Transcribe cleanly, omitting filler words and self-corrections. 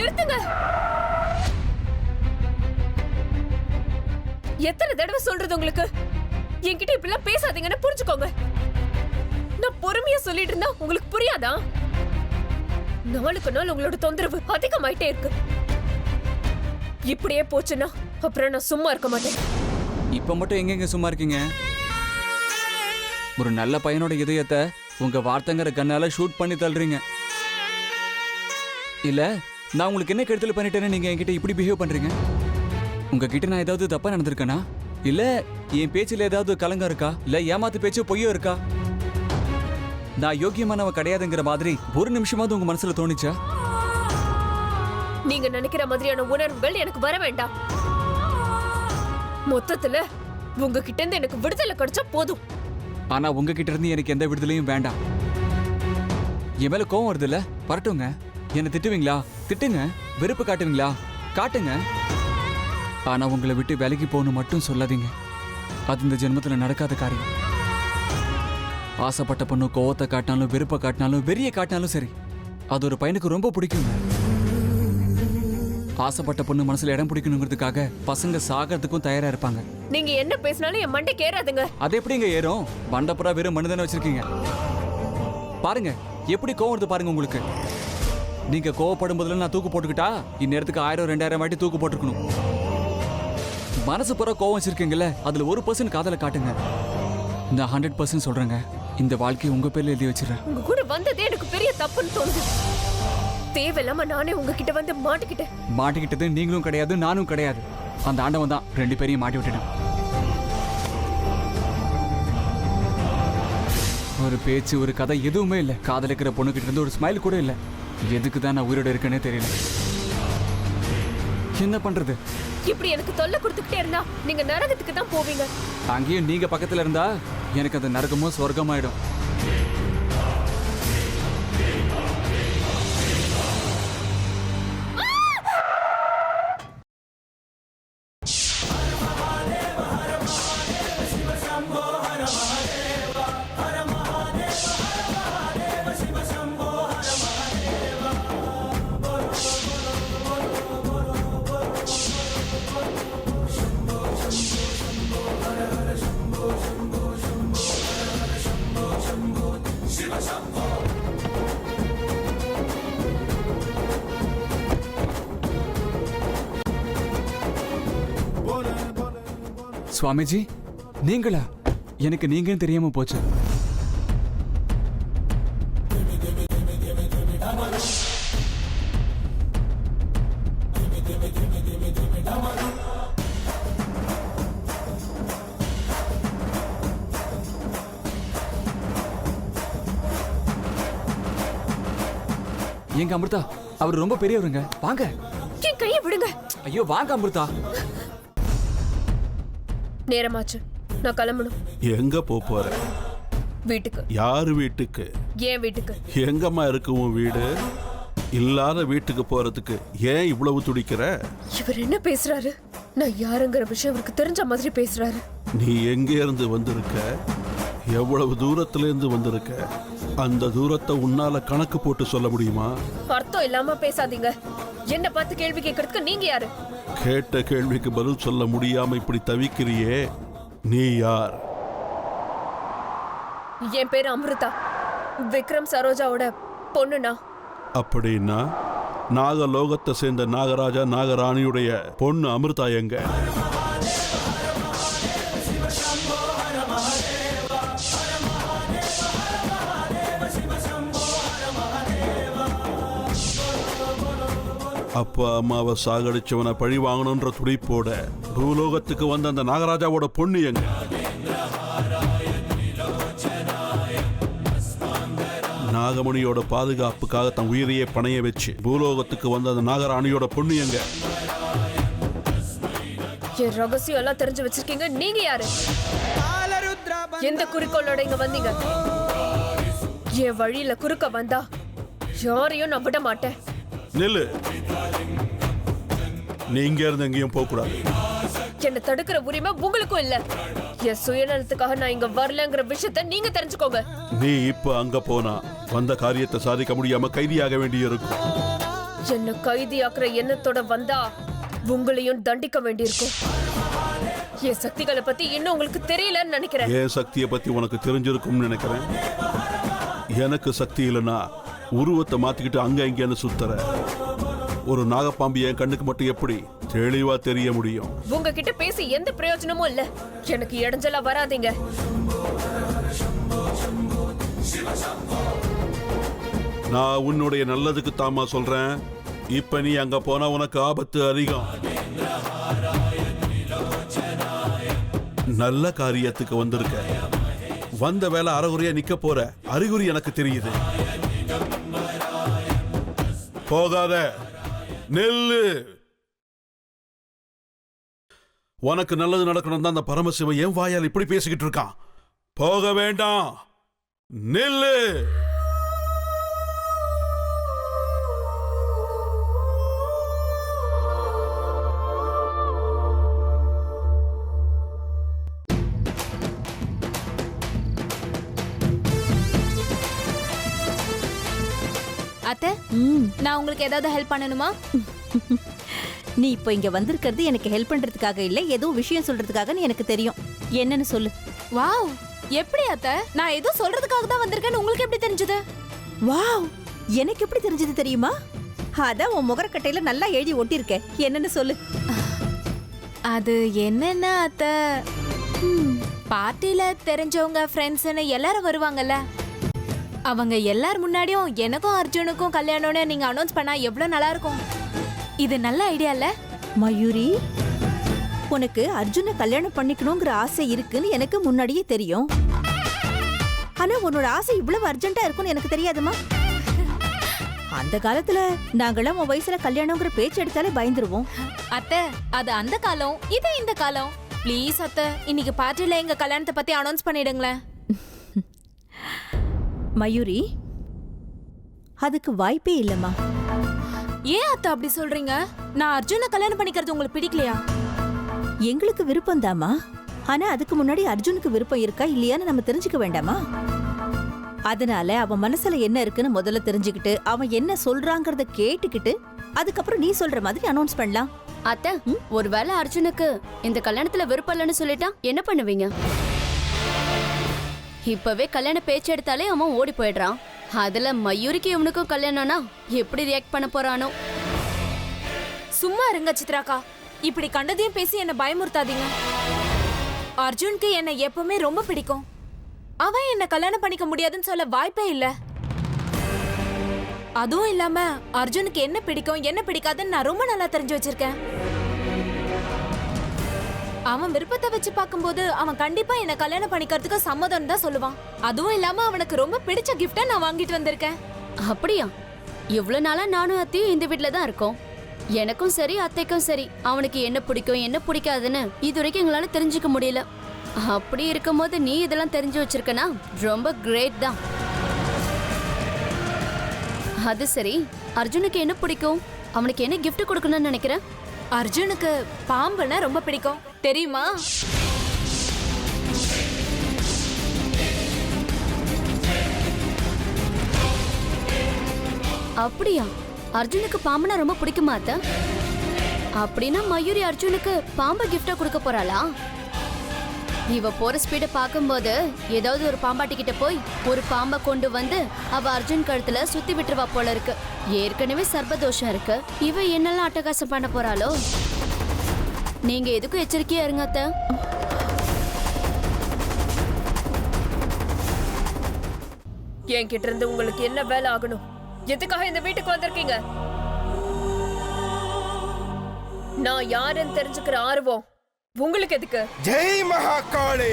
நிறுத்துங்க. எத்தனை தடவை சொல்றது உங்களுக்கு? என்கிட்ட இப்படிலாம் பேசாதீங்கன்னு புரிஞ்சுக்கோங்க. நான் பொறுமையா சொல்லிட்டு இருந்தா உங்களுக்கு புரியாதா? நாளுக்கு நாள் உங்களோட தொந்தரவு அதிகமாயிட்டே இருக்கு. இப்படியே போச்சுன்னா அப்புறம் நான் சும்மா இருக்க மாட்டேன். இப்ப மட்டும் எங்கெங்க சும்மா இருக்கீங்க? ஒரு நல்ல பையனோட இதயத்தை உங்க வார்த்தைங்கிற கண்ணால ஷூட் பண்ணி தள்ளுறீங்க. இல்ல நான் உங்களுக்கு என்ன கெடுதல் பண்ணிட்டேன்னு நீங்க என்கிட்ட இப்படி பிஹேவ் பண்றீங்க? உங்ககிட்ட நான் ஏதாவது தப்பா நடந்திருக்கேனா? இல்ல என் பேச்சுல ஏதாவது கலங்கம் இருக்கா? இல்ல ஏமாத்து பேச்சு பொய்யோ இருக்கா? நான் யோக்கியமானவ கிடையாதுங்கிற மாதிரி ஒரு நிமிஷமாவது உங்க மனசுல தோணுச்சா? நீங்க நினைக்கிற மாதிரியான உணர்வுகள் எனக்கு வர வேண்டாம். மொத்தத்துல உங்ககிட்ட இருந்து எனக்கு விடுதலை கிடைச்சா போதும். ஆனா உங்ககிட்ட இருந்து எனக்கு எந்த விடுதலையும் வேண்டாம். என் மேல கோவம் வருது இல்ல, வரட்டுங்க. என்ன திட்டுவீங்களா? திட்டுங்க. வெறுப்பு காட்டுவீங்களா? காட்டுங்க. ஆனா உங்களை விட்டு விலகி போகணும் மட்டும் சொல்லாதீங்க. அது இந்த ஜென்மத்துல நடக்காத காரியம். ஆசைப்பட்ட பொண்ணு கோவத்தை காட்டினாலும் வெறுப்பை காட்டினாலும் வெறியை காட்டினாலும் சரி, அது ஒரு பையனுக்கு ரொம்ப பிடிக்குங்க. ஆசைப்பட்ட பொண்ணு மனசுல இடம் பிடிக்கணுங்கிறதுக்காக பசங்க சாகிறதுக்கும் தயாரா இருப்பாங்க. நீங்க என்ன பேசினாலும் என் மண்டைக்கு ஏறாதுங்க. அது எப்படிங்க ஏறும்? மண்டப்புறா வெறும் மண்ணு தானே வச்சிருக்கீங்க. பாருங்க எப்படி கோவம் வருது பாருங்க உங்களுக்கு. நீங்க கோவப்படும் போதுல நான் தூக்கு போட்டுக்கிட்டா இந்நேரத்துக்கு 1000-2000 வாட்டி தூக்கு போட்டுருக்கணும். மனசு புற கோவம் வச்சிருக்கீங்கல்ல, அதுல 1% காதலை காட்டுங்க. நான் 100% சொல்றேங்க, இந்த வாழ்க்கையை உங்க பேர்ல எழுதி வச்சிடறேன். உங்க கூட வந்ததே எனக்கு பெரிய தப்புன்னு தோணுது. தேவையில்லாம நானே உங்ககிட்ட வந்து மாட்டிக்கிட்டேன். மாட்டிக்கிட்டது நீங்களும் கிடையாது, நானும் கிடையாது. அந்த ஆண்டவன் தான் 2 பேரையும் மாட்டி விட்டுட்டான். ஒரு பேச்சு ஒரு கதை எதுவுமே இல்லை. காதலிக்கிற பொண்ணுகிட்ட இருந்து ஒரு ஸ்மைல் கூட இல்லை. எதுக்கு தான் நான் உயிரோட இருக்கேனே தெரியல. என்ன பண்றது? இப்படி எனக்கு தொல்லை கொடுத்துக்கிட்டே இருந்தா நீங்க நரகத்துக்கு தான் போவீங்க. அங்கேயும் நீங்க பக்கத்துல இருந்தா எனக்கு அது நரகமோ சொர்க்கமாயிடும். சுவாமிஜி நீங்களா? எனக்கு நீங்கன்னு தெரியாம போச்சு. எங்க அமிர்தா, அவர் ரொம்ப பெரியவருங்க. வாங்க. என் கையை விடுங்க. ஐயோ வாங்க அமிர்தா. நேரமாச்சு, நான் கிளம்பணும். எங்க போற? வீட்டுக்கு. யாரு வீட்டுக்கு? ஏன் வீட்டுக்கு. எங்கம்மா இருக்கு உன் வீடு? இல்லாத வீட்டுக்கு போறதுக்கு ஏன் இவ்வளவு துடிக்கிற? இவர் என்ன பேசுறாரு? நான் யாருங்கிற விஷயம் அவருக்கு தெரிஞ்ச மாதிரி பேசுறாரு. நீ எங்க இருந்து வந்திருக்க? எவ்வளவு தூரத்துல இருந்து வந்திருக்க? அந்த தூரத்தை உன்னால கணக்கு போட்டு சொல்ல முடியுமா? அர்த்தம் இல்லாம பேசாதீங்க. என்ன பார்த்து கேள்வி கேட்கறதுக்கு நீங்க யாரு? கேட்ட கேள்விக்கு பதில் சொல்ல முடியாம இப்படி தவிக்கிறியே, நீ யார்? என் பேரு அமிர்தா. விக்ரம் சரோஜாவோட பொண்ணுனா. அப்படின்னா நாகலோகத்தை சேர்ந்த நாகராஜா நாகராணியுடைய பொண்ணு அமிர்தா எங்க? அப்பா அம்மாவை சாகடிச்சவனை பழி வாங்கணும்ன்ற துடிப்போட பூலோகத்துக்கு வந்த அந்த நாகராஜாவோட பொண்ணு எங்க? நாகமணியோட பாதுகாப்புக்காக தன் உயிரையே பணைய வச்சு பூலோகத்துக்கு வந்த அந்த நாகராணியோட பொண்ணு எங்க? என் ரகசியம் எல்லாம் தெரிஞ்சு வச்சிருக்கீங்க. நீங்க யாரு? எந்த குறிக்கோளோட இங்க வந்தீங்க? என் வழியில குறுக்க வந்தா யாரையும் நான் விட மாட்டேன். நில்லு. நீங்க இருந்து எங்கேயும் போக கூடாது. என்ன தடுக்கிற உரிமை உங்களுக்கும் இல்ல. என் சுயநலத்துக்காக நான் இங்க வரலங்கிற விஷயத்தை நீங்க தெரிஞ்சுக்கோங்க. நீ இப்ப அங்க போனா வந்த காரியத்தை சாதிக்க முடியாம கைதியாக வேண்டியிருக்கும். என்ன கைதியாக்குற எண்ணத்தோட வந்தா உங்களையும் தண்டிக்க வேண்டியிருக்கும். என் சக்திகளை பத்தி இன்னும் உங்களுக்கு தெரியலன்னு நினைக்கிறேன். என் சக்தியை பத்தி உனக்கு தெரிஞ்சிருக்கும்னு நினைக்கிறேன். எனக்கு சக்தி இல்லைன்னா உருவத்தை மாத்திக்கிட்டு அங்க இங்கன்னு சுத்துற ஒரு நாகப்பாம்பு என் கண்ணுக்கு மட்டும் எப்படி தெளிவா தெரிய முடியும்? உங்ககிட்ட பேசி எந்த பிரயோஜனமும் இல்ல. எனக்கு இடைஞ்சலா வராதீங்க. நான் உன்னுடைய நல்லதுக்கு தாமா சொல்றேன். இப்ப நீ அங்க போனா உனக்கு ஆபத்து அதிகம். நல்ல காரியத்துக்கு வந்திருக்க. வந்த வேலை அறகுறையா நிக்க போற அறிகுறி எனக்கு தெரியுது. போகாத, நெல்லு. உனக்கு நல்லது நடக்கணும் தான் அந்த பரமசிவன் என் வாயால் இப்படி பேசிக்கிட்டு இருக்கான். போக வேண்டாம், நெல்லு. அத்தை, நான் உங்களுக்கு ஏதாவது ஹெல்ப் பண்ணணுமா? நீ இப்போ இங்க வந்திருக்கிறது எனக்கு ஹெல்ப் பண்றதுக்காக இல்ல, ஏதோ விஷயம் சொல்றதுக்காக எனக்கு தெரியும். என்னன்னு சொல்லு. வாவ், எப்படி அத்தை? நான் ஏதோ சொல்றதுக்காக தான் வந்திருக்கேன்னு உங்களுக்கு எப்படி தெரிஞ்சது? வாவ், எனக்கு எப்படி தெரிஞ்சது தெரியுமா? அதான் உன் முகரக்கட்டையில நல்லா எழுதி ஒட்டியிருக்க. என்னன்னு சொல்லு. அது என்னன்னா அத்தை, பார்ட்டில தெரிஞ்சவங்க ஃப்ரெண்ட்ஸ்னு எல்லாரும் வருவாங்கல்ல, அவங்க எல்லார் முன்னாடியும் எனக்கும் அர்ஜுனுக்கும் கல்யாணம்னு நீங்க அனௌன்ஸ் பண்ணா எவ்வளவு நல்லா இருக்கும். இது நல்ல ஐடியா இல்ல? மயூரி, உனக்கு அர்ஜுனை கல்யாணம் பண்ணிக்கணுங்கிற ஆசை இருக்குன்னு எனக்கு முன்னாடியே தெரியும். ஆனா உன்னோட ஆசை இவ்வளவு அர்ஜென்ட்டா இருக்கும்னு எனக்கு தெரியாதுமா. அந்த காலத்துல நாங்களாம் உன் வயசுல கல்யாணங்கிற பேச்சு எடுத்தாலே பயந்துருவோம். அத்தை, அது அந்த காலம், இது இந்த காலம். ப்ளீஸ் அத்தை, இன்னைக்கு பார்ட்டில எங்க கல்யாணத்தை பத்தி அனௌன்ஸ் பண்ணிடுங்களேன். மயூரி, அதுக்கு வாய்ப்பே இல்லம்மா. ஏன் அத்தை அப்படி சொல்றீங்க? நான் அர்ஜுனை கல்யாணம் பண்ணிக்கிறது உங்களுக்கு பிடிக்கலையா? எங்களுக்கு விருப்பம் தாமா. ஆனா அதுக்கு முன்னாடி அர்ஜுனுக்கு விருப்பம் இருக்கா இல்லையான்னு நம்ம தெரிஞ்சுக்க வேண்டாமா? அதனால அவன் மனசுல என்ன இருக்குன்னு முதல்ல தெரிஞ்சுக்கிட்டு அவன் என்ன சொல்றாங்கறத கேட்டுக்கிட்டு அதுக்கப்புறம் நீ சொல்ற மாதிரி அனௌன்ஸ் பண்ணலாம். அத்தை, ஒருவேளை அர்ஜுனுக்கு இந்த கல்யாணத்துல விருப்பம் இல்லைன்னு சொல்லிட்டா என்ன பண்ணுவீங்க? இப்பவே கல்யாண பேச்சு எடுத்தாலே அவன் ஓடி போயிடுறான். அதுல மயூரிக்கு இவனுக்கும் கல்யாணம்னா எப்படி ரியாக்ட் பண்ண போறானோ? சும்மா இருங்க சித்ராக்கா, இப்படி கண்டதையும் பேசி என்ன பயமுறுத்தாதீங்க. அர்ஜுனுக்கு என்ன எப்பவுமே ரொம்ப பிடிக்கும். அவன் என்ன கல்யாணம் பண்ணிக்க முடியாதுன்னு சொல்ல வாய்ப்பே இல்ல. அதுவும் இல்லாம அர்ஜுனுக்கு என்ன பிடிக்கும் என்ன பிடிக்காதுன்னு நான் ரொம்ப நல்லா தெரிஞ்சு வச்சிருக்கேன். அவன் விருப்பத்தை வச்சு பார்க்கும்போது அவன் கண்டிப்பா என்ன கல்யாணம் பண்ணிக்கிறதுக்கு சம்மதம் தான் சொல்லுவான். அதுவும் இல்லாம அவனுக்கு ரொம்ப பிடிச்ச கிஃப்டா நான் வாங்கிட்டு வந்திருக்கேன். அப்படியா? இவ்வளவு நாளா நானும் அத்தையும் இந்த வீட்டுல தான் இருக்கோம். எனக்கும் சரி அத்தைக்கும் சரி அவனுக்கு என்ன பிடிக்கும் என்ன பிடிக்காதுன்னு இது வரைக்கும் எங்களால தெரிஞ்சுக்க முடியல. அப்படி இருக்கும்போது நீ இதெல்லாம் தெரிஞ்சு வச்சிருக்கனா ரொம்ப கிரேட் தான். அது சரி, அர்ஜுனுக்கு என்ன பிடிக்கும்? அவனுக்கு என்ன கிஃப்ட் கொடுக்கணும்னு நினைக்கிறேன்? அர்ஜுனுக்கு பாம்புன்னா ரொம்ப பிடிக்கும், தெரியுமா? அப்படியா? அர்ஜுனுக்கு பாம்புனா ரொம்ப பிடிக்குமா அத்தை? அப்படின்னா மயூரி அர்ஜுனுக்கு பாம்பை கிஃப்டா கொடுக்க போறாளா? இவ போற ஸ்பீட பாக்கும்போது ஏதாவது ஒரு பாம்பாட்டி கிட்ட போய் ஒரு பாம்பை கொண்டு வந்து அவ அர்ஜுன் கழுத்துல சுத்தி விட்டுருவா போல இருக்கு. ஏற்கனவே சர்பதோஷம் இருக்கு, இவ என்னெல்லாம் அட்டகாசம் பண்ண போறாளோ? நீங்க எதுக்கும் எச்சரிக்கையா இருங்க அத்தை. என்கிட்ட இருந்து உங்களுக்கு என்ன வேலை ஆகணும்? எதுக்காக இந்த வீட்டுக்கு வந்திருக்கீங்க? நான் யாருன்னு தெரிஞ்சுக்கிற ஆர்வம் உங்களுக்கு எதுக்கு? ஜெய் மகாகாளி.